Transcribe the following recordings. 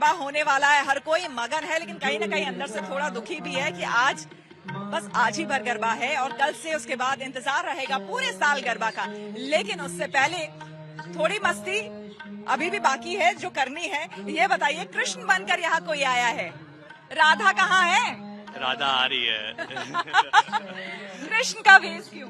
गरबा होने वाला है, हर कोई मगन है, लेकिन कहीं ना कहीं अंदर से थोड़ा दुखी भी है कि आज बस आज ही भर गरबा है और कल से उसके बाद इंतजार रहेगा पूरे साल गरबा का। लेकिन उससे पहले थोड़ी मस्ती अभी भी बाकी है जो करनी है। ये बताइए, कृष्ण बनकर यहाँ कोई आया है, राधा कहाँ है? राधा आ रही है। कृष्ण का वेश क्यों?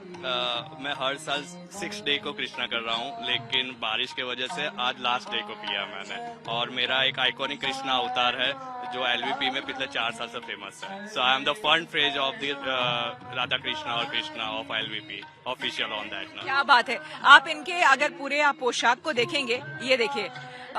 मैं हर साल 6 डे को कृष्णा कर रहा हूँ, लेकिन बारिश के वजह से आज लास्ट डे को किया मैंने। और मेरा एक आइकॉनिक कृष्णा अवतार है जो एलवीपी में पिछले 4 साल से फेमस है। So I am the front face of the Radha Krishna और Krishna of LVP official on that. क्या बात है। आप इनके अगर पूरे आप पोशाक को देखेंगे, ये देखिए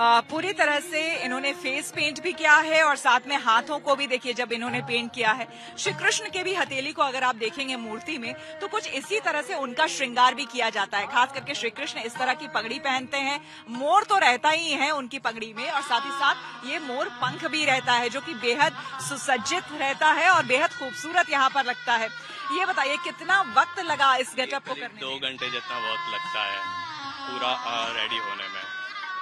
पूरी तरह से इन्होंने फेस पेंट भी किया है और साथ में हाथों को भी देखिए जब इन्होंने पेंट किया है। श्री कृष्ण के भी हथेली को अगर आप देखेंगे मूर्ति में तो कुछ इसी तरह से उनका श्रृंगार भी किया जाता है। खास करके श्री कृष्ण इस तरह की पगड़ी पहनते हैं, मोर तो रहता ही है उनकी पगड़ी में और साथ ही साथ ये मोर पंख भी रहता है जो कि बेहद सुसज्जित रहता है और बेहद खूबसूरत यहाँ पर लगता है। ये बताइए कितना वक्त लगा इस गेटअप को करने? 2 घंटे जितना वक्त लगता है पूरा रेडी होने में।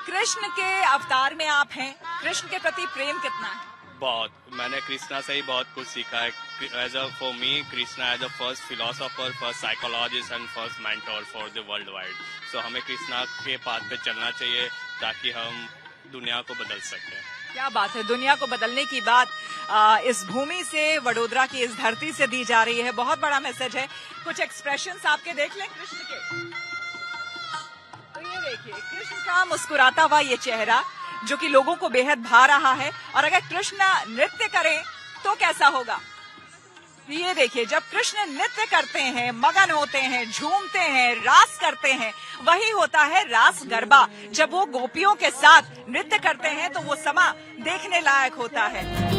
कृष्ण के अवतार में आप हैं, कृष्ण के प्रति प्रेम कितना है? बहुत, मैंने कृष्णा से ही बहुत कुछ सीखा है। As a for me Krishna as a first philosopher, first psychologist and first mentor for the world wide. So हमें कृष्णा के पाथ पे चलना चाहिए ताकि हम दुनिया को बदल सकें। क्या बात है, दुनिया को बदलने की बात इस भूमि से, वडोदरा की इस धरती से दी जा रही है। बहुत बड़ा मैसेज है। कुछ एक्सप्रेशंस आपके देख लें कृष्ण के। तो ये देखिए कृष्ण का मुस्कुराता हुआ ये चेहरा जो कि लोगों को बेहद भा रहा है। और अगर कृष्ण नृत्य करें तो कैसा होगा? ये देखिए जब कृष्ण नृत्य करते हैं, मगन होते हैं, झूमते हैं, रास करते हैं, वही होता है रास गरबा। जब वो गोपियों के साथ नृत्य करते हैं तो वो समा देखने लायक होता है।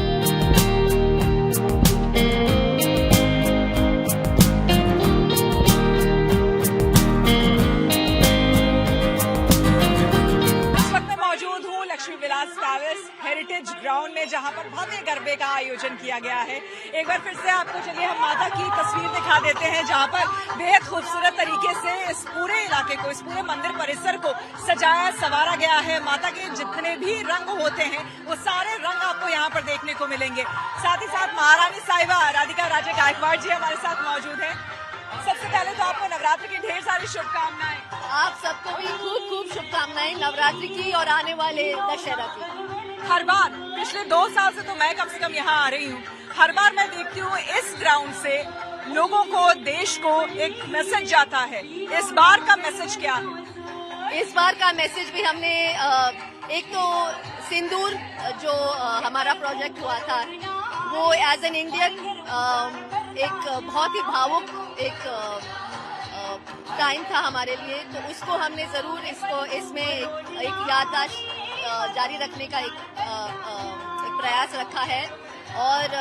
हेरिटेज ग्राउंड में जहां पर भव्य गरबे का आयोजन किया गया है। एक बार फिर से आपको चलिए हम माता की तस्वीर दिखा देते हैं जहां पर बेहद खूबसूरत तरीके से इस पूरे इलाके को, इस पूरे मंदिर परिसर को सजाया संवारा गया है। माता के जितने भी रंग होते हैं वो सारे रंग आपको यहाँ पर देखने को मिलेंगे। साथ ही साथ महारानी साहिबा राधिका राजे गायकवाड़ जी हमारे साथ मौजूद है। सबसे पहले तो आपको नवरात्रि की ढेर सारी शुभकामनाएं। आप सबको भी खूब खूब शुभकामनाएं नवरात्रि की और आने वाले दशहरा की। हर बार पिछले 2 साल से तो मैं कम से कम यहाँ आ रही हूँ, हर बार मैं देखती हूँ इस ग्राउंड से लोगों को, देश को एक मैसेज जाता है। इस बार का मैसेज क्या है? इस बार का मैसेज भी हमने एक तो सिंदूर जो हमारा प्रोजेक्ट हुआ था वो एज एन इंडियन एक बहुत ही भावुक एक टाइम था हमारे लिए, तो उसको हमने जरूर इसमें एक याददाश्त जारी रखने का एक प्रयास रखा है। और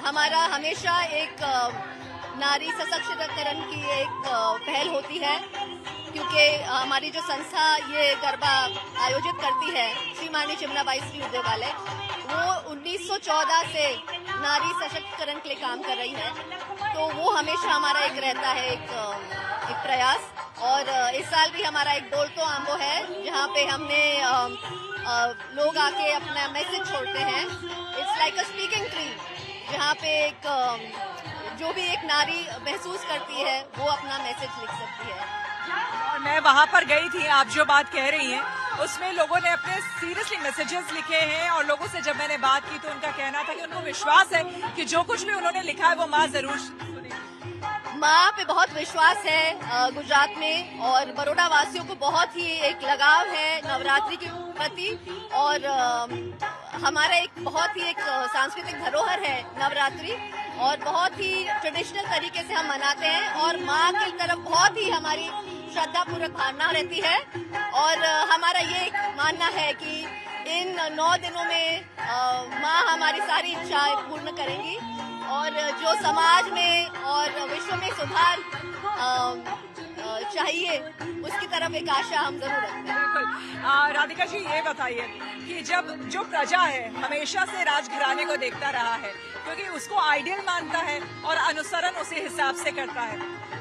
हमारा हमेशा एक नारी सशक्तिकरण की एक पहल होती है क्योंकि हमारी जो संस्था ये गरबा आयोजित करती है श्री मानी चिमनाबाई श्री विद्यालय, वो 1914 से नारी सशक्तिकरण के लिए काम कर रही है। तो वो हमेशा हमारा एक रहता है एक प्रयास। और इस साल भी हमारा एक डोल तो आम्बो है जहाँ पे हमने लोग आके अपना मैसेज छोड़ते हैं। It's like a speaking tree जहाँ पे एक जो भी एक नारी महसूस करती है वो अपना मैसेज लिख सकती है। और मैं वहाँ पर गई थी, आप जो बात कह रही हैं उसमें लोगों ने अपने सीरियसली मैसेजेस लिखे हैं और लोगों से जब मैंने बात की तो उनका कहना था कि उनको विश्वास है कि जो कुछ भी उन्होंने लिखा है वो माँ जरूर सुनेगी। माँ पे बहुत विश्वास है गुजरात में और बड़ौदा वासियों को बहुत ही एक लगाव है नवरात्रि के प्रति। और हमारा एक बहुत ही एक सांस्कृतिक धरोहर है नवरात्रि और बहुत ही ट्रेडिशनल तरीके से हम मनाते हैं और माँ की तरफ बहुत ही हमारी श्रद्धा पूर्वक भावना रहती है। और हमारा ये एक मानना है कि इन 9 दिनों में माँ हमारी सारी इच्छाएं पूर्ण करेंगी और जो समाज में और विश्व में सुधार चाहिए उसकी तरफ एक आशा हम जरूर रखते हैं। बिल्कुल। राधिका जी ये बताइए कि जब जो प्रजा है हमेशा से राजघराने को देखता रहा है क्योंकि उसको आइडियल मानता है और अनुसरण उसी हिसाब से करता है।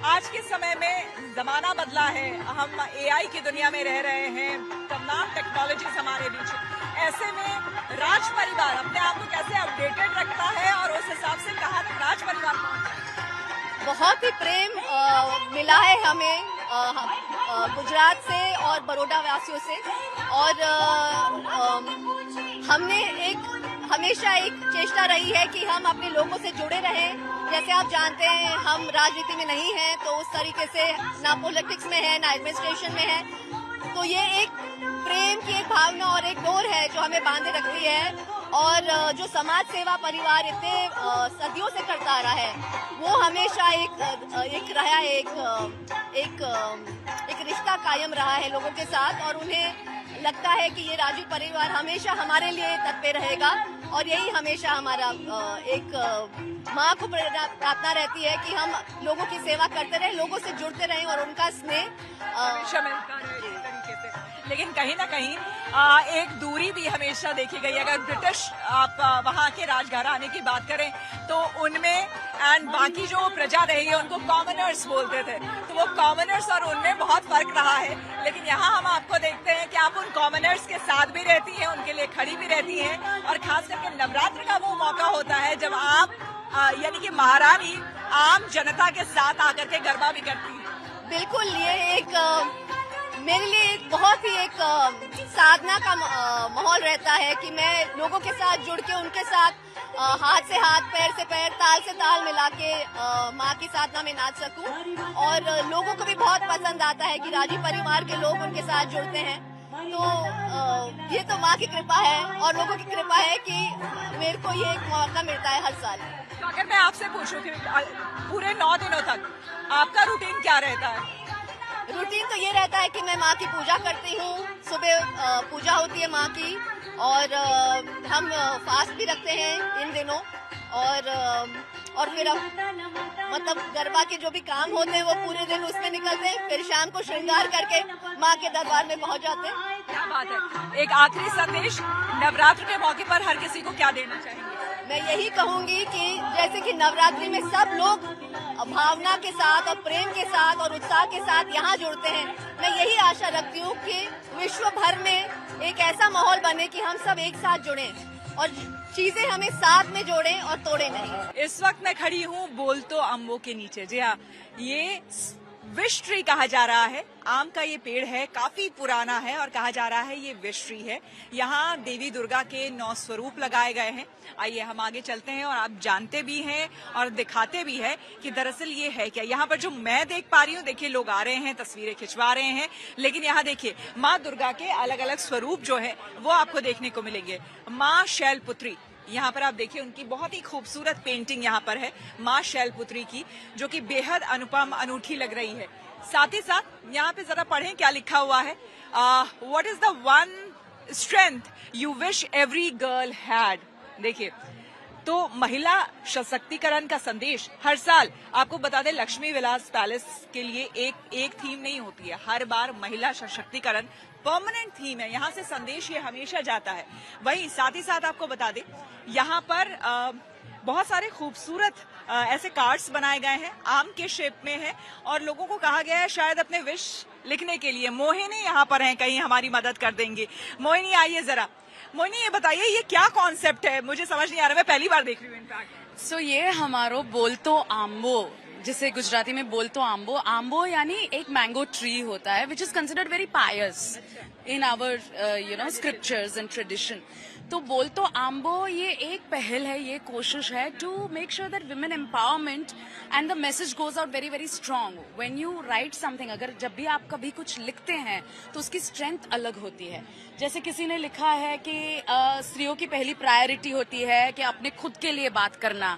आज के समय में जमाना बदला है, हम एआई की दुनिया में रह रहे हैं, तमाम टेक्नोलॉजीज हमारे बीच। ऐसे में राज परिवार अपने आप को कैसे अपडेटेड रखता है और उस हिसाब से कहाँ तक राज परिवार पहुंचा? बहुत ही प्रेम मिला है हमें गुजरात से और बड़ौदा वासियों से, और हमने हमेशा एक चेष्टा रही है कि हम अपने लोगों से जुड़े रहें। जैसे आप जानते हैं हम राजनीति में नहीं हैं, तो उस तरीके से ना पॉलिटिक्स में है ना एडमिनिस्ट्रेशन में है, तो ये एक प्रेम की एक भावना और एक डोर है जो हमें बांधे रखती है। और जो समाज सेवा परिवार इतने सदियों से करता आ रहा है, वो हमेशा एक रहा है, एक रिश्ता कायम रहा है लोगों के साथ, और उन्हें लगता है कि ये राजू परिवार हमेशा हमारे लिए तत्पर रहेगा। और यही हमेशा हमारा एक माँ को प्रार्थना रहती है कि हम लोगों की सेवा करते रहें, लोगों से जुड़ते रहें और उनका स्नेह हमेशा मिलता रहे इस तरीके से। लेकिन कहीं ना कहीं एक दूरी भी हमेशा देखी गई। अगर ब्रिटिश आप वहाँ के राजघराने की बात करें तो उनमें एंड बाकी जो प्रजा रही है उनको कॉमनर्स बोलते थे, तो वो कॉमनर्स और उनमें बहुत फर्क रहा है। लेकिन यहाँ हम आपको देखते हैं कि आप उन कॉमनर्स के साथ भी रहती हैं, उनके लिए खड़ी भी रहती हैं, और खास करके नवरात्र का वो मौका होता है जब आप यानी कि महारानी आम जनता के साथ आकर के गरबा भी करती है। बिल्कुल, ये एक मेरे लिए एक बहुत ही एक साधना का माहौल रहता है कि मैं लोगों के साथ जुड़ के उनके साथ हाथ से हाथ, पैर से पैर, ताल से ताल मिला के माँ की साधना में नाच सकूं। और लोगों को भी बहुत पसंद आता है कि राजी परिवार के लोग उनके साथ जुड़ते हैं। तो ये तो माँ की कृपा है और लोगों की कृपा है कि मेरे को ये एक मौका मिलता है हर साल। तो अगर मैं आपसे पूछूं कि पूरे 9 दिनों तक आपका रूटीन क्या रहता है? रूटीन तो ये रहता है कि मैं माँ की पूजा करती हूँ। सुबह पूजा होती है माँ की, और हम फास्ट भी रखते हैं इन दिनों, और फिर अब मतलब गरबा के जो भी काम होते हैं वो पूरे दिन उसमें निकलते हैं, फिर शाम को श्रृंगार करके माँ के दरबार में पहुँच जाते हैं। क्या बात है। एक आखिरी संदेश नवरात्र के मौके पर हर किसी को क्या देना चाहेंगे? मैं यही कहूंगी कि जैसे कि नवरात्रि में सब लोग भावना के साथ और प्रेम के साथ और उत्साह के साथ यहाँ जुड़ते हैं, मैं यही आशा रखती हूँ कि विश्व भर में एक ऐसा माहौल बने कि हम सब एक साथ जुड़ें और चीजें हमें साथ में जोड़ें और तोड़े नहीं। इस वक्त मैं खड़ी हूँ बोलतो अम्बों के नीचे। जी हाँ, ये विश ट्री कहा जा रहा है। आम का ये पेड़ है, काफी पुराना है और कहा जा रहा है ये विश ट्री है। यहाँ देवी दुर्गा के 9 स्वरूप लगाए गए हैं। आइए हम आगे चलते हैं और आप जानते भी हैं और दिखाते भी हैं कि दरअसल ये है क्या। यहाँ पर जो मैं देख पा रही हूँ, देखिए लोग आ रहे हैं, तस्वीरें खिंचवा रहे हैं, लेकिन यहाँ देखिए माँ दुर्गा के अलग अलग स्वरूप जो है वो आपको देखने को मिलेंगे। माँ शैलपुत्री, यहाँ पर आप देखिए उनकी बहुत ही खूबसूरत पेंटिंग यहाँ पर है माँ शैलपुत्री की, जो कि बेहद अनुपम अनूठी लग रही है। साथ ही साथ यहाँ पे जरा पढ़ें क्या लिखा हुआ है। What is the one strength you wish every girl had. देखिए, तो महिला सशक्तिकरण का संदेश हर साल आपको बता दें, लक्ष्मी विलास पैलेस के लिए एक थीम नहीं होती है, हर बार महिला सशक्तिकरण परमानेंट थीम है। यहाँ से संदेश ये हमेशा जाता है। वहीं साथ ही साथ आपको बता दें, यहाँ पर बहुत सारे खूबसूरत ऐसे कार्ड्स बनाए गए हैं, आम के शेप में है, और लोगों को कहा गया है शायद अपने विश लिखने के लिए। मोहिनी यहाँ पर हैं, कहीं हमारी मदद कर देंगे। मोहिनी आइए जरा। मोहिनी ये बताइए ये क्या कॉन्सेप्ट है, मुझे समझ नहीं आ रहा, मैं पहली बार देख रही हूँ इनफैक्ट। सो ये हमारो बोलतो आम्बो, जिसे गुजराती में बोलतो आम्बो, आम्बो यानी एक मैंगो ट्री होता है which is considered very pious in our scriptures and tradition. तो बोलतो आम्बो ये एक पहल है, ये कोशिश है to make sure that women empowerment and the message goes out very very strong. When you write something, अगर जब भी आप कभी कुछ लिखते हैं तो उसकी स्ट्रेंथ अलग होती है। जैसे किसी ने लिखा है कि स्त्रियों की पहली प्रायोरिटी होती है कि अपने खुद के लिए बात करना।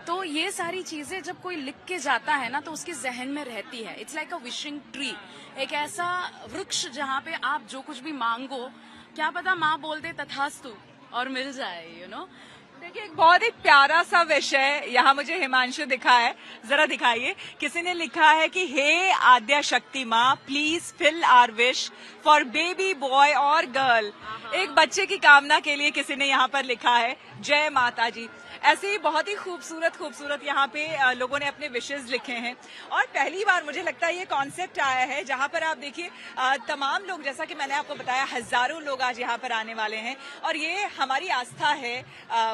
तो ये सारी चीजें जब कोई लिख के जाता है ना तो उसके जहन में रहती है। It's like a wishing tree, एक ऐसा वृक्ष जहाँ पे आप जो कुछ भी मांगो, क्या पता माँ बोल दे तथास्तु और मिल जाए, यू नो। देखिए एक बहुत ही प्यारा सा विषय यहाँ मुझे हिमांशु दिखा है, जरा दिखाइए। किसी ने लिखा है कि हे आद्या शक्ति माँ, please fill our wish for baby boy और गर्ल। एक बच्चे की कामना के लिए किसी ने यहाँ पर लिखा है, जय माता जी। ऐसे ही बहुत ही खूबसूरत खूबसूरत यहाँ पे लोगों ने अपने विशेज लिखे हैं और पहली बार मुझे लगता है ये कॉन्सेप्ट आया है जहाँ पर आप देखिए तमाम लोग, जैसा कि मैंने आपको बताया, हजारों लोग आज यहाँ पर आने वाले हैं और ये हमारी आस्था है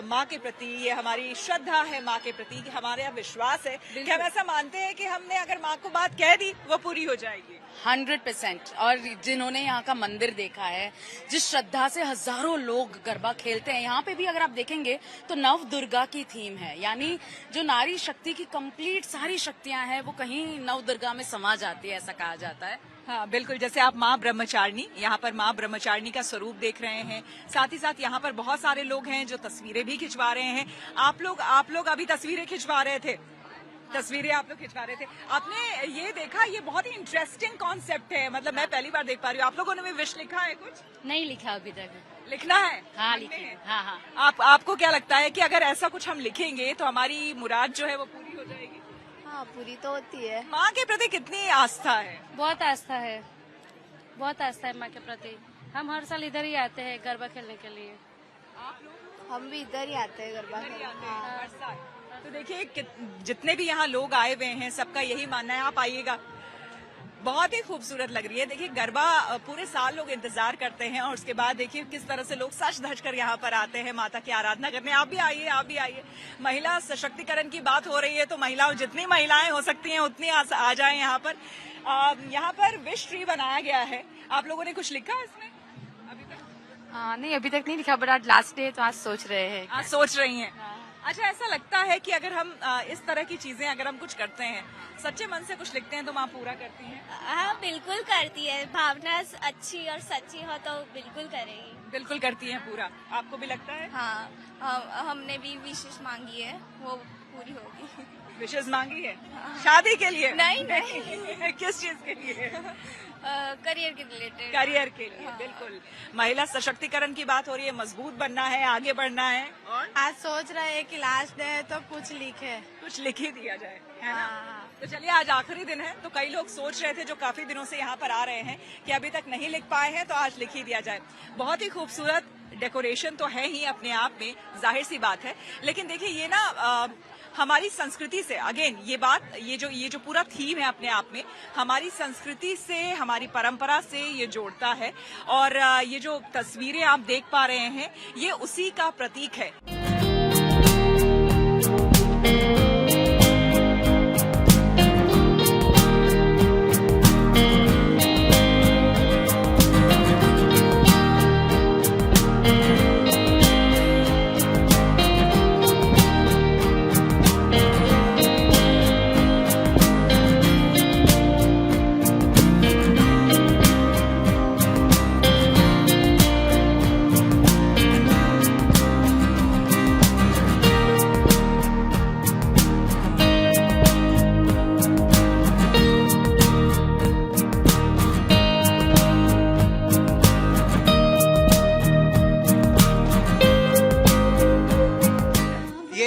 माँ के प्रति, ये हमारी श्रद्धा है माँ के प्रति, हमारा विश्वास है कि हम ऐसा मानते हैं कि हमने अगर माँ को बात कह दी वो पूरी हो जाएगी। 100%। और जिन्होंने यहाँ का मंदिर देखा है, जिस श्रद्धा से हजारों लोग गरबा खेलते हैं, यहाँ पे भी अगर आप देखेंगे तो नव दुर्गा की थीम है, यानी जो नारी शक्ति की कंप्लीट सारी शक्तियां हैं वो कहीं नव दुर्गा में समा जाती है, ऐसा कहा जाता है। हाँ बिल्कुल, जैसे आप माँ ब्रह्मचारिणी, यहाँ पर माँ ब्रह्मचारिणी का स्वरूप देख रहे हैं, साथ ही साथ यहाँ पर बहुत सारे लोग हैं जो तस्वीरें भी खिंचवा रहे हैं। आप लोग अभी तस्वीरें खिंचवा रहे थे, तस्वीरें आप लोग खिंचवा रहे थे। आपने ये देखा, ये बहुत ही इंटरेस्टिंग कॉन्सेप्ट है, मतलब मैं पहली बार देख पा रही हूँ। आप लोगों ने भी विश लिखा है? कुछ नहीं लिखा अभी तक। लिखना है? हाँ लिखे। हाँ। आपको क्या लगता है कि अगर ऐसा कुछ हम लिखेंगे तो हमारी मुराद जो है वो पूरी हो जाएगी? हाँ, पूरी तो होती है। माँ के प्रति कितनी आस्था है? बहुत आस्था है, बहुत आस्था है माँ के प्रति। हम हर साल इधर ही आते हैं गरबा खेलने के लिए। आप लोग? हम भी इधर ही आते हैं गरबा खेलने। हर साल। तो देखिए जितने भी यहाँ लोग आए हुए हैं सबका यही मानना है। आप आइएगा, बहुत ही खूबसूरत लग रही है। देखिए गरबा पूरे साल लोग इंतजार करते हैं और उसके बाद देखिए किस तरह से लोग सज धज कर यहाँ पर आते हैं माता की आराधना करने। आप भी आइए, आप भी आइए। महिला सशक्तिकरण की बात हो रही है तो महिलाओं, जितनी महिलाएं हो सकती हैं उतनी आ जाएं यहाँ पर। यहाँ पर विश ट्री बनाया गया है। आप लोगों ने कुछ लिखा है इसमें अभी तक? नहीं, अभी तक नहीं लिखा, बट आज लास्ट डे तो आज सोच रहे हैं। आज सोच रही हैं। अच्छा, ऐसा लगता है कि अगर हम इस तरह की चीजें अगर हम कुछ करते हैं, सच्चे मन से कुछ लिखते हैं तो माँ पूरा करती है? हाँ बिल्कुल करती है। भावना अच्छी और सच्ची हो तो बिल्कुल करेगी। बिल्कुल करती है पूरा। आपको भी लगता है? हाँ, हमने भी विशेष मांगी है, वो पूरी होगी। विशेष मांगी है? शादी के लिए? नहीं। किस चीज के लिए? करियर के रिलेटेड। करियर के लिए। बिल्कुल, महिला सशक्तिकरण की बात हो रही है, मजबूत बनना है, आगे बढ़ना है। और आज सोच रहे हैं कि लास्ट डे है तो कुछ लिखे, कुछ लिख ही दिया जाए, है ना? हाँ। तो चलिए, आज आखिरी दिन है तो कई लोग सोच रहे थे जो काफी दिनों से यहाँ पर आ रहे हैं कि अभी तक नहीं लिख पाए हैं, तो आज लिख ही दिया जाए। बहुत ही खूबसूरत डेकोरेशन तो है ही अपने आप में, जाहिर सी बात है, लेकिन देखिए ये ना हमारी संस्कृति से, अगेन ये जो पूरा थीम है अपने आप में हमारी संस्कृति से, हमारी परंपरा से ये जोड़ता है। और ये जो तस्वीरें आप देख पा रहे हैं ये उसी का प्रतीक है।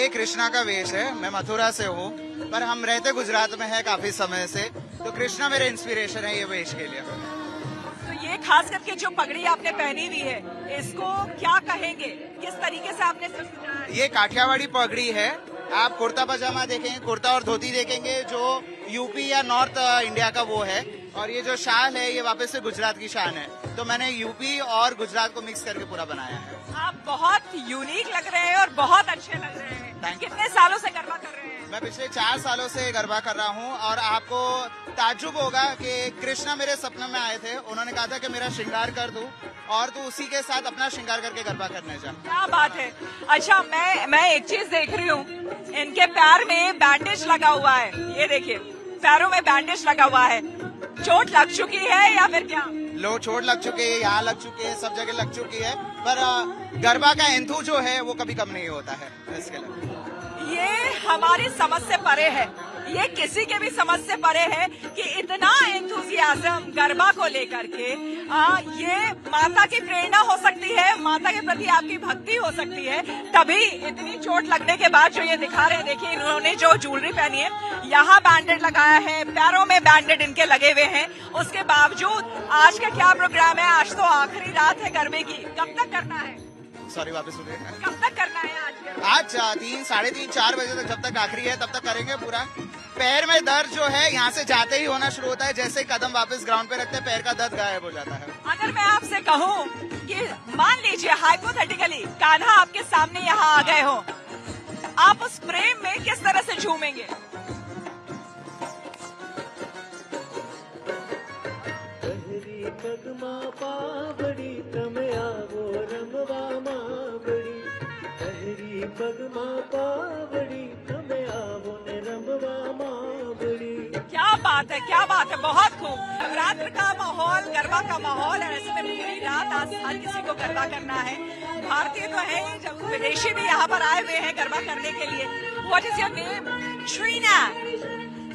कृष्णा का वेश है। मैं मथुरा से हूँ पर हम रहते गुजरात में है काफी समय से, तो कृष्णा मेरे इंस्पिरेशन है ये वेश के लिए। तो ये खास करके जो पगड़ी आपने पहनी हुई है, इसको क्या कहेंगे? किस तरीके से आपने सजाया है? ये काठियावाड़ी पगड़ी है। आप कुर्ता पजामा देखेंगे, कुर्ता और धोती देखेंगे जो यूपी या नॉर्थ इंडिया का वो है, और ये जो शान है ये वापस से गुजरात की शान है। तो मैंने यूपी और गुजरात को मिक्स करके पूरा बनाया है। आप बहुत यूनिक लग रहे हैं और बहुत अच्छे लग रहे हैं। कितने सालों से गरबा कर रहे हैं? मैं पिछले 4 सालों से गरबा कर रहा हूँ और आपको ताज्जुब होगा कि कृष्णा मेरे सपने में आए थे। उन्होंने कहा था कि मेरा श्रृंगार कर दूं और तू उसी के साथ अपना श्रृंगार करके गरबा करने जा। क्या बात है। अच्छा, मैं एक चीज देख रही हूँ, इनके पैर में बैंडेज लगा हुआ है। ये देखिए, पैरों में बैंडेज लगा हुआ है। चोट लग चुकी है या फिर क्या? लो, चोट लग चुकी है, यहाँ लग चुकी है, सब जगह लग चुकी है, पर गरबा का एंथू जो है वो कभी कम नहीं होता है इसके लिए। ये हमारी समझ से परे है, ये किसी के भी समझ से परे है कि इतना एंथुजियाज्म गरबा को लेकर के ये माता की प्रेरणा हो सकती है, माता के प्रति आपकी भक्ति हो सकती है, तभी इतनी चोट लगने के बाद जो ये दिखा रहे हैं। देखिए, इन्होंने जो ज्वेलरी पहनी है, यहाँ बैंडेड लगाया है, पैरों में बैंडेड इनके लगे हुए हैं। उसके बावजूद आज का क्या प्रोग्राम है? आज तो आखिरी रात है गरबे की, कब तक करना है? सॉरी, वापस बोलिए। कब तक करना है आज गरबा? आज 3, साढ़े 3, 4 बजे तक, जब तक आखिरी है तब तक करेंगे पूरा। पैर में दर्द जो है यहाँ से जाते ही होना शुरू होता है, जैसे ही कदम वापस ग्राउंड पे रखते हैं पैर का दर्द गायब हो जाता है। अगर मैं आपसे कहूँ कि मान लीजिए हाइपोथेटिकली कान्हा आपके सामने यहाँ आ गए हो, आप उस प्रेम में किस तरह से झूमेंगे? क्या बात है, क्या बात है, बहुत खूब। नवरात्र का माहौल, गरबा का माहौल है, ऐसे में पूरी रात आज हर किसी को गरबा करना है। भारतीय तो है ही, जब विदेशी भी यहाँ पर आए हुए हैं गरबा करने के लिए। What is your name? Trina.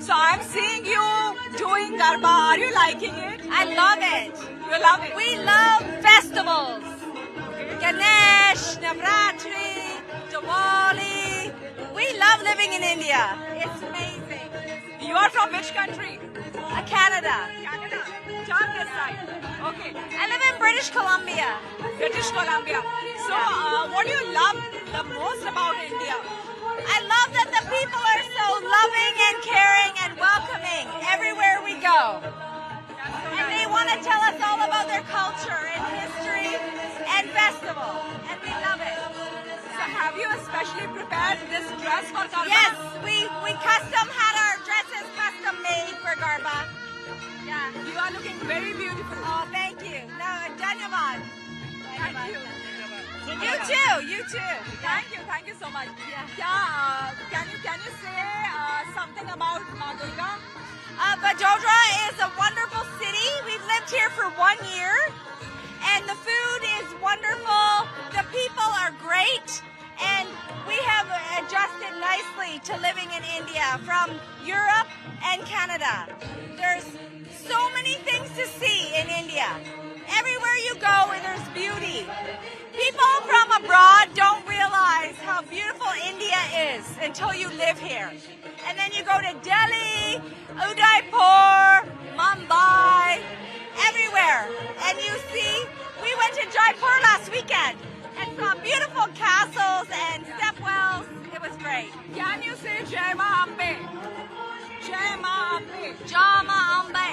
So I'm seeing you doing garba. Are you liking it? I love it. You love it? We love festivals. Ganesh, Navratri, Diwali. We love living in India. It's amazing. You are from which country? Canada. Canada. Turn this side. Okay. I live in British Columbia. British Columbia. So what do you love the most about India? I love that the people are so loving and caring and welcoming everywhere we go. And they want to tell us all about their culture and history and festival. And we love it. So have you especially prepared this dress for garba? Yes, we custom had our dresses custom made for Garba. Yeah. You are looking very beautiful. Oh, thank you. No, Dhanyavad. Thank you. You too. You too. Thank you so much. Yeah. Can you say something about Ma Durga? Vadodara is a wonderful city. We've lived here for 1 year, and the food is wonderful. The people are great, and we have adjusted nicely to living in India from Europe and Canada. There's so many things to see in India. Everywhere you go, there's beauty. People from abroad don't realize how beautiful India is until you live here. And then you go to Delhi, Udaipur, Mumbai, everywhere. And you see, we went to Jaipur last weekend and saw beautiful castles and stepwells. It was great. Can you say Jai Ma Ambe? Jai Ma Ambe. Jama Ambe.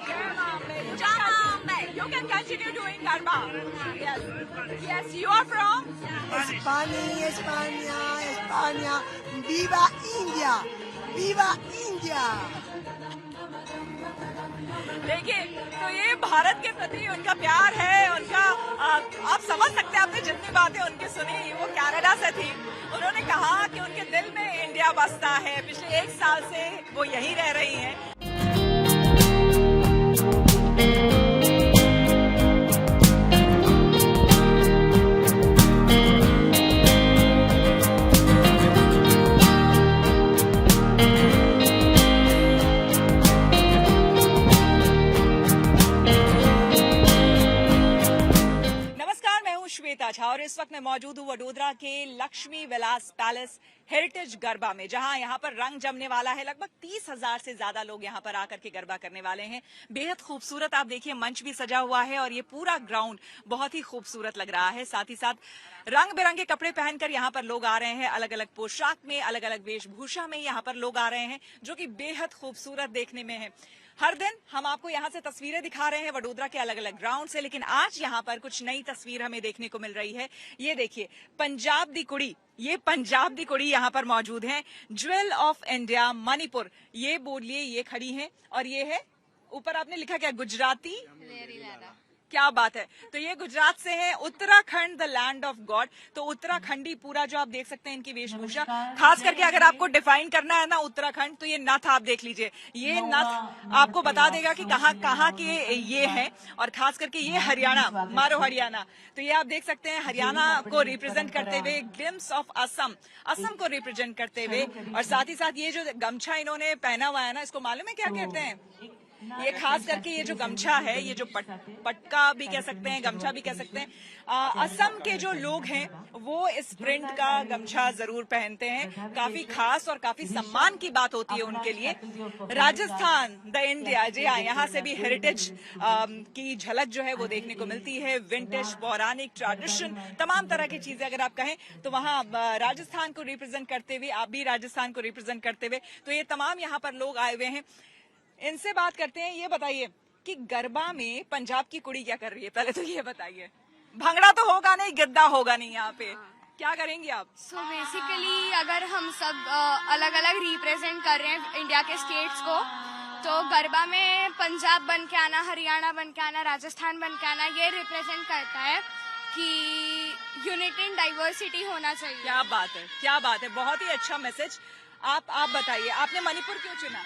Jai Ma Ambe. Jama Ambe. You can continue doing garba. Yes. Yes, you are from? España, España, España. ¡Viva India! ¡Viva India! देखिए, तो ये भारत के प्रति उनका प्यार है, उनका आप समझ सकते हैं, आपने जितनी बातें उनकी सुनी, वो कनाडा से थी। उन्होंने कहा कि उनके दिल में इंडिया बसता है। पिछले 1 साल से वो यहीं रह रही हैं। श्वेता झा और इस वक्त मैं मौजूद हूँ वडोदरा के लक्ष्मी विलास पैलेस हेरिटेज गरबा में, जहां यहां पर रंग जमने वाला है। लगभग 30,000 से ज्यादा लोग यहां पर आकर के गरबा करने वाले हैं। बेहद खूबसूरत आप देखिए मंच भी सजा हुआ है और ये पूरा ग्राउंड बहुत ही खूबसूरत लग रहा है। साथ ही साथ रंग बिरंगे कपड़े पहनकर यहाँ पर लोग आ रहे हैं, अलग अलग पोशाक में, अलग अलग वेशभूषा में यहाँ पर लोग आ रहे हैं, जो कि बेहद खूबसूरत देखने में है। हर दिन हम आपको यहाँ से तस्वीरें दिखा रहे हैं वडोदरा के अलग अलग ग्राउंड से, लेकिन आज यहाँ पर कुछ नई तस्वीर हमें देखने को मिल रही है। ये देखिए, पंजाब दी कुड़ी, ये पंजाब दी कुड़ी यहाँ पर मौजूद है। ज्वेल ऑफ इंडिया मणिपुर, ये बोलिए, ये खड़ी है और ये है ऊपर आपने लिखा क्या, गुजराती? क्या बात है। तो ये गुजरात से है। Uttarakhand the land of God, तो उत्तराखंडी पूरा जो आप देख सकते हैं इनकी वेशभूषा, खास करके अगर आपको डिफाइन करना है ना उत्तराखंड, तो ये नथ आप देख लीजिए। ये नथ आपको बता देगा कि कहाँ के ये है, और खास करके ये हरियाणा, मारो हरियाणा, तो ये आप देख सकते हैं हरियाणा को रिप्रेजेंट करते हुए, ग्लिम्स ऑफ असम, असम को रिप्रेजेंट करते हुए, और साथ ही साथ ये जो गमछा इन्होंने पहना हुआ है ना, इसको मालूम है क्या कहते हैं? ये खास करके ये जो गमछा है, ये जो पटका भी कह सकते हैं, गमछा भी कह सकते हैं, असम के जो लोग हैं वो इस प्रिंट का गमछा जरूर पहनते हैं। काफी खास और काफी सम्मान की बात होती है उनके लिए। राजस्थान द इंडिया, जी हाँ, यहाँ से भी हेरिटेज की झलक जो है वो देखने को मिलती है। विंटेज, पौराणिक, ट्रेडिशन, तमाम तरह की चीजें अगर आप कहें तो वहाँ राजस्थान को रिप्रेजेंट करते हुए, आप भी राजस्थान को रिप्रेजेंट करते हुए, तो ये तमाम यहाँ पर लोग आए हुए हैं। इनसे बात करते हैं। ये बताइए कि गरबा में पंजाब की कुड़ी क्या कर रही है, पहले तो ये बताइए। भंगड़ा तो होगा नहीं, गिद्दा होगा नहीं यहाँ पे, क्या करेंगी आप? सो बेसिकली अगर हम सब अलग अलग रिप्रेजेंट कर रहे हैं इंडिया के स्टेट्स को, तो गरबा में पंजाब बन के आना, हरियाणा बन के आना, राजस्थान बन के आना, ये रिप्रेजेंट करता है कि यूनिटी इन डाइवर्सिटी होना चाहिए। क्या बात है, क्या बात है, बहुत ही अच्छा मैसेज। आप बताइए, आपने मणिपुर क्यों चुना?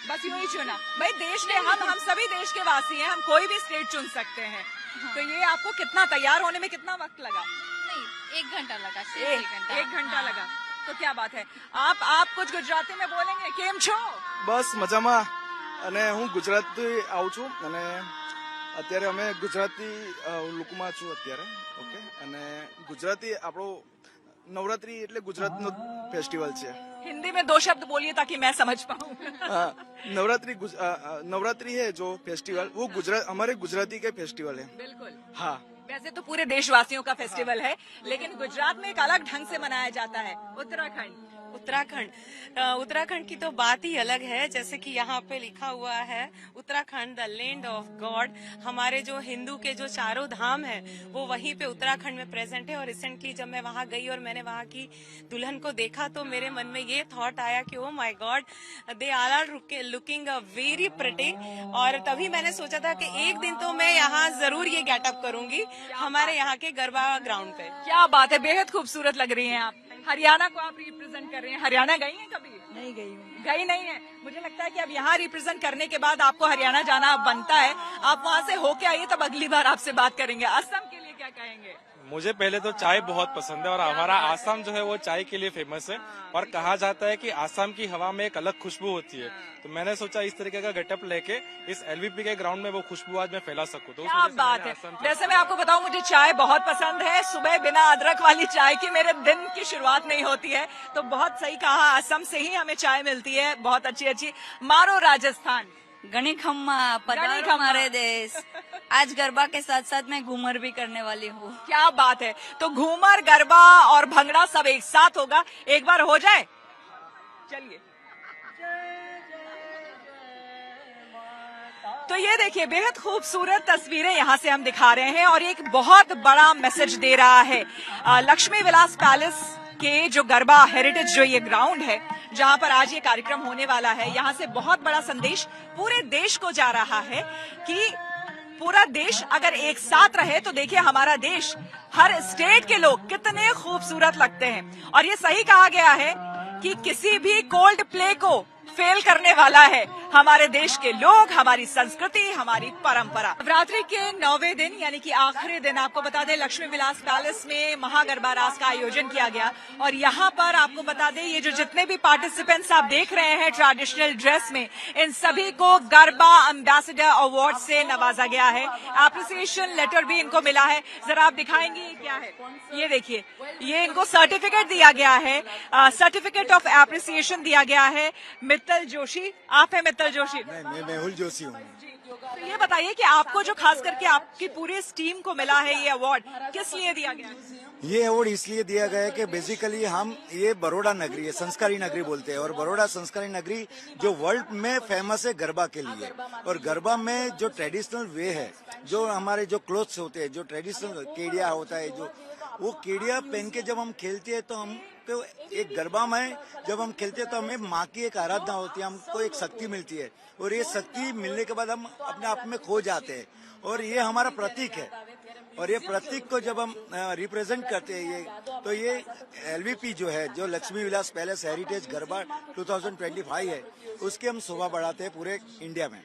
बस यूं ही चुना? भाई देश के हम सभी देश के वासी हैं, हम कोई भी स्टेट चुन सकते हैं। तो ये आपको कितना तैयार होने में कितना वक्त लगा? नहीं, 1 घंटा लगा। एक घंटा लगा। तो क्या बात है। आप कुछ गुजराती में बोलेंगे? केम छो? बस मजामा। અને હું ગુજરાતી આવું છું અને અત્યારે અમે ગુજરાતી લુકમાં છું અત્યારે. ઓકે, અને ગુજરાતી આપણો નવરાત્રી એટલે ગુજરાતનો ફેસ્ટિવલ છે. हिंदी में 2 शब्द बोलिए ताकि मैं समझ पाऊँ। नवरात्रि है जो फेस्टिवल, वो गुजरात हमारे गुजराती का फेस्टिवल है। बिल्कुल। हाँ, वैसे तो पूरे देशवासियों का फेस्टिवल है, लेकिन गुजरात में एक अलग ढंग से मनाया जाता है। उत्तराखंड की तो बात ही अलग है। जैसे कि यहाँ पे लिखा हुआ है Uttarakhand the land of God. हमारे जो हिंदू के जो चारों धाम है वो वहीं पे उत्तराखंड में प्रेजेंट है। और रिसेंटली जब मैं वहाँ गई और मैंने वहाँ की दुल्हन को देखा तो मेरे मन में ये थॉट आया कि oh my God, they are looking very pretty. और तभी मैंने सोचा था कि एक दिन तो मैं यहाँ जरूर ये गेटअप करूंगी हमारे यहाँ के गरबा ग्राउंड पे। क्या बात है, बेहद खूबसूरत लग रही हैं आप। हरियाणा को आप रिप्रेजेंट कर रहे हैं। हरियाणा गई हैं कभी? नहीं गई हूँ। गई नहीं है। मुझे लगता है कि अब यहाँ रिप्रेजेंट करने के बाद आपको हरियाणा जाना बनता है। आप वहाँ से होके आइए, तब अगली बार आपसे बात करेंगे। असम के लिए क्या कहेंगे? मुझे पहले तो चाय बहुत पसंद है और हमारा आसाम जो है वो चाय के लिए फेमस है। और कहा जाता है कि आसाम की हवा में एक अलग खुशबू होती है। तो मैंने सोचा इस तरीके का गेटअप लेके इस एलवीपी के ग्राउंड में वो खुशबू आज मैं फैला सकूं। तो क्या बात है। वैसे मैं आपको बताऊं, मुझे चाय बहुत पसंद है। सुबह बिना अदरक वाली चाय की मेरे दिन की शुरुआत नहीं होती है। तो बहुत सही कहा, असम से ही हमें चाय मिलती है, बहुत अच्छी अच्छी। मारो राजस्थान। गणी खम्मा, पधारो हमारे देश। आज गरबा के साथ साथ मैं घूमर भी करने वाली हूँ। क्या बात है। तो घूमर, गरबा और भंगड़ा सब एक साथ होगा। एक बार हो जाए, चलिए। तो ये देखिए, बेहद खूबसूरत तस्वीरें यहाँ से हम दिखा रहे हैं और एक बहुत बड़ा मैसेज दे रहा है। लक्ष्मी विलास पैलेस के जो गरबा हेरिटेज जो ये ग्राउंड है जहाँ पर आज ये कार्यक्रम होने वाला है, यहाँ से बहुत बड़ा संदेश पूरे देश को जा रहा है कि पूरा देश अगर एक साथ रहे तो देखिए हमारा देश, हर स्टेट के लोग कितने खूबसूरत लगते हैं। और ये सही कहा गया है कि किसी भी कोल्ड प्ले को फेल करने वाला है हमारे देश के लोग, हमारी संस्कृति, हमारी परंपरा। नवरात्रि के 9वें दिन यानी कि आखिरी दिन आपको बता दें, लक्ष्मी विलास पैलेस में महागरबा रास का आयोजन किया गया। और यहाँ पर आपको बता दें, ये जो जितने भी पार्टिसिपेंट्स आप देख रहे हैं ट्रेडिशनल ड्रेस में, इन सभी को गरबा एम्बेसडर अवार्ड से नवाजा गया है। एप्रिसिएशन लेटर भी इनको मिला है। जरा आप दिखाएंगे क्या है? ये देखिए, ये इनको सर्टिफिकेट दिया गया है, सर्टिफिकेट ऑफ एप्रिसिएशन दिया गया है। मित्तल जोशी, आप हैं मित्तल जोशी? नहीं, मैं मेहुल जोशी हूँ। तो ये बताइए कि आपको जो खास करके आपकी पूरी इस टीम को मिला है ये अवार्ड, किस लिए दिया गया? ये अवार्ड इसलिए दिया गया है कि बेसिकली हम ये बड़ौदा नगरी है, संस्कारी नगरी बोलते हैं। और बड़ौदा संस्कारी नगरी जो वर्ल्ड में फेमस है गरबा के लिए। और गरबा में जो ट्रेडिशनल वे है, जो हमारे जो क्लोथ्स होते हैं, जो ट्रेडिशनल केडिया होता है, जो वो केडिया पहन के जब हम खेलते हैं तो हमको एक गरबा में जब हम खेलते हैं तो हमें माँ की एक आराधना होती है, हमको एक शक्ति मिलती है। और ये शक्ति मिलने के बाद हम अपने आप में खो जाते हैं। और ये हमारा प्रतीक है। और ये प्रतीक को जब हम रिप्रेजेंट करते हैं, ये तो ये एलवीपी जो है, जो लक्ष्मी विलास पैलेस हेरिटेज गरबा 2025 है, उसकी हम शोभा बढ़ाते हैं पूरे इंडिया में।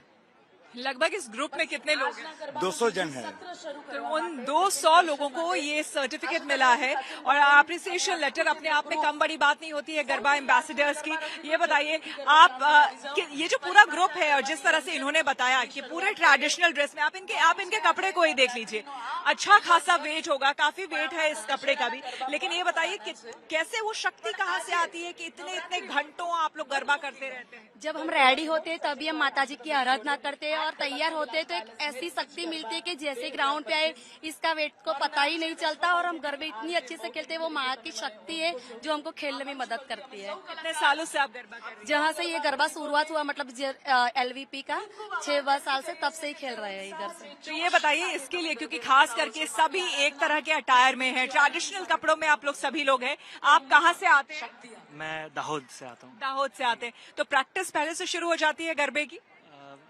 लगभग इस ग्रुप में कितने लोग हैं? 200 जन है। तो उन 200 लोगों को ये सर्टिफिकेट मिला है और अप्रिसिएशन लेटर अपने आप में कम बड़ी बात नहीं होती है गरबा एम्बेसडर्स की। ये बताइए आप ये जो पूरा ग्रुप है और जिस तरह से इन्होंने बताया कि पूरे ट्रेडिशनल ड्रेस में आप इनके कपड़े को ही देख लीजिए, अच्छा खासा वेट होगा, काफी वेट है इस कपड़े का भी। लेकिन ये बताइए कि कैसे वो शक्ति कहाँ से आती है कि इतने इतने घंटों आप लोग गरबा करते रहते हैं? जब हम रेडी होते हैं तभी हम माता जी की आराधना करते हैं और तैयार होते हैं तो एक ऐसी शक्ति मिलती है कि जैसे ग्राउंड पे आए इसका वेट को पता ही नहीं चलता और हम गरबे इतनी अच्छे से खेलते हैं। वो माँ की शक्ति है जो हमको खेलने में मदद करती है। कितने सालों से आप गरबा कर रहे हैं? जहाँ से ये गरबा शुरुआत हुआ मतलब LVP का 6 साल से तब से ही खेल रहे हैं इधर से। तो ये बताइए इसके लिए, क्योंकि खास करके सभी एक तरह के अटायर में है, ट्रेडिशनल कपड़ों में आप लोग सभी लोग हैं, आप कहाँ से आते हैं? मैं दाहोद से आता हूँ। दाहोद से आते हैं। तो प्रैक्टिस पहले से शुरू हो जाती है गरबे की?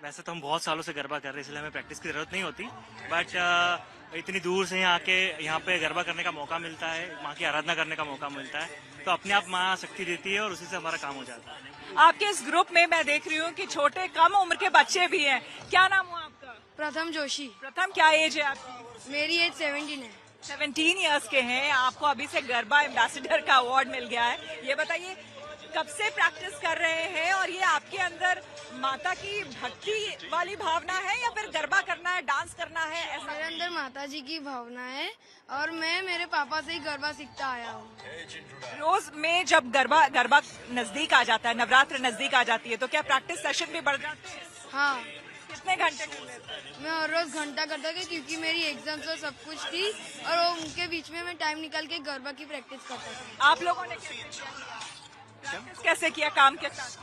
वैसे तो हम बहुत सालों से गरबा कर रहे हैं इसलिए हमें प्रैक्टिस की जरूरत नहीं होती, बट इतनी दूर से यहाँ पे गरबा करने का मौका मिलता है, माँ की आराधना करने का मौका मिलता है, तो अपने आप माँ शक्ति देती है और उसी से हमारा काम हो जाता है। आपके इस ग्रुप में मैं देख रही हूँ कि छोटे कम उम्र के बच्चे भी हैं। क्या नाम हुआ आपका? प्रथम जोशी। प्रथम, क्या एज है आपकी? मेरी एज 17 है। 17 इयर्स के हैं। आपको अभी से गरबा एम्बेसडर का अवार्ड मिल गया है। ये बताइए कब से प्रैक्टिस कर रहे हैं और ये आपके अंदर माता की भक्ति वाली भावना है या फिर गरबा करना है, डांस करना है? ऐसा मेरे अंदर माता जी की भावना है और मैं मेरे पापा से ही गरबा सीखता आया हूँ। रोज में जब गरबा नजदीक आ जाता है, नवरात्र नजदीक आ जाती है, तो क्या प्रैक्टिस सेशन भी बढ़ जाते हैं? हाँ। कितने घंटे कर लेते हैं? मैं हर रोज घंटा करता था क्योंकि मेरी एग्जाम्स और सब कुछ थी और उनके बीच में मैं टाइम निकाल के गरबा की प्रैक्टिस करता था। आप लोगों ने कैसे किया काम के साथ?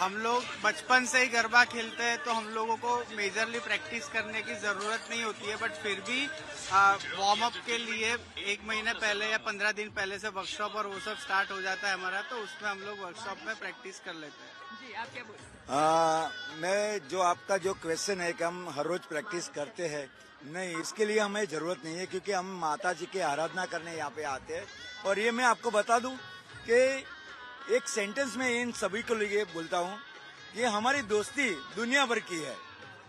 हम लोग बचपन से ही गरबा खेलते हैं तो हम लोगों को मेजरली प्रैक्टिस करने की जरूरत नहीं होती है, बट फिर भी वार्म अप के लिए 1 महीने पहले या 15 दिन पहले से वर्कशॉप और वो सब स्टार्ट हो जाता है हमारा, तो उसमें हम लोग वर्कशॉप में प्रैक्टिस कर लेते हैं। जी, आप क्या बोल? मैं जो आपका जो क्वेश्चन है कि हम हर रोज प्रैक्टिस करते हैं, नहीं, इसके लिए हमें जरूरत नहीं है क्योंकि हम माता जी की आराधना करने यहाँ पे आते हैं। और ये मैं आपको बता दूं कि एक सेंटेंस में इन सभी को लिए बोलता हूँ कि हमारी दोस्ती दुनिया भर की है,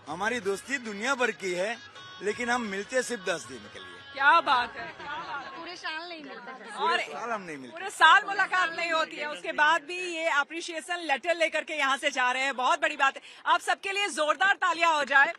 हमारी दोस्ती दुनिया भर की है, लेकिन हम मिलते सिर्फ 10 दिन के लिए। क्या बात है। पूरे साल नहीं मिलते। और साल हम नहीं मिलते, पूरे साल मुलाकात नहीं होती है, उसके बाद भी ये अप्रिशिएशन लेटर लेकर के यहाँ से जा रहे हैं, बहुत बड़ी बात है। आप सबके लिए जोरदार तालियां हो जाए।